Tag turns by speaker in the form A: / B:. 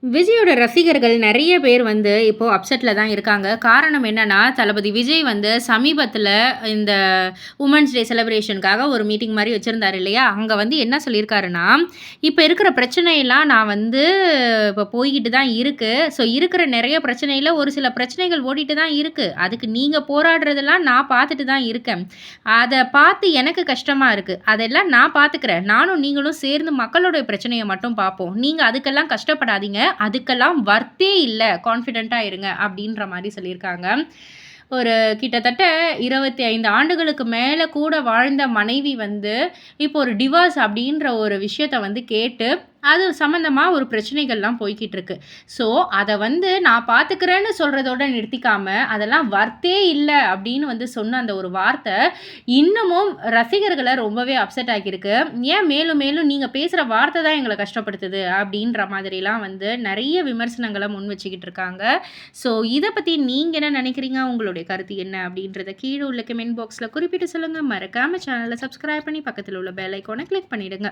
A: விஜயோட ரசிகர்கள் நெறைய பேர் வந்து இப்போ அப்செட்ல தான் இருக்காங்க. காரணம் என்னன்னா, தளபதி விஜய் வந்து சமீபத்தில இந்த வுமன்ஸ் டே செலிப்ரேஷனுக்காக ஒரு மீட்டிங் மாரி வச்சிருந்தாரு இல்லையா? அங்க வந்து என்ன சொல்லியிருக்காருன்னா, "இப்ப இருக்கிற பிரச்சனையெல்லாம் நான் வந்து இப்ப போய்க்கிட்டு தான் இருக்கு. ஸோ இருக்கிற நெறைய பிரச்சனையில ஒரு சில பிரச்சனைகள் ஓடிட்டு தான் இருக்கு. அதுக்கு நீங்க போராடுறதெல்லாம் நான் பார்த்துட்டு தான் இருக்கேன். அத பார்த்து எனக்கு கஷ்டமா இருக்கு. அதெல்லாம் நான் பார்த்துக்கிறேன். நானும் நீங்களும் சேர்ந்து மக்களுடைய பிரச்சனைய மட்டும் பார்ப்போம். நீங்க அதுக்கெல்லாம் கஷ்டப்படாதீங்க. அதுக்கெல்லாம் வொர்த்தே இல்ல. கான்ஃபிடென்ட்டா இருங்க." அப்படின்ற மாரி சொல்லியிருக்காங்க. ஒரு கிட்டத்தட்ட 25 ஆண்டுகளுக்கு மேல கூட வாழ்ந்த மனைவி வந்து, இப்போ ஒரு டிவோர்ஸ் அப்படின்ற ஒரு விஷயத்த வந்து கேட்டு, அது சம்மந்தமா ஒரு பிரச்சனைகள்லாம் போய்க்கிட்டு இருக்கு. ஸோ, அத வந்து நான் பார்த்துக்கிறேன்னு சொல்றதோட நிறுத்திக்காம, அதெல்லாம் வொர்த்தே இல்ல அப்படின்னு வந்து சொன்ன அந்த ஒரு வார்த்த, இன்னமும் ரசிகர்கள ரொம்பவே அப்செட் ஆக்கியிருக்கு. ஏன் மேலும் மேலும் நீங்க பேசுற வார்த்த தான் எங்கள கஷ்டப்படுத்துது அப்படின்ற மாதிரிலாம் வந்து நெறைய விமர்சனங்கள முன் வச்சுக்கிட்டு இருக்காங்க. ஸோ, இத பத்தி நீங்க என்ன நெனைக்கிறீங்க? உங்களுடைய கருத்து என்ன? அப்படின்றத கீழ உள்ள கமெண்ட் பாக்ஸ்ல குறிப்பிட்டு சொல்லுங்க. மறக்காம சேனல சப்ஸ்கிரைப் பண்ணி பக்கத்துல உள்ள பெல் ஐகான கிளிக் பண்ணிடுங்க.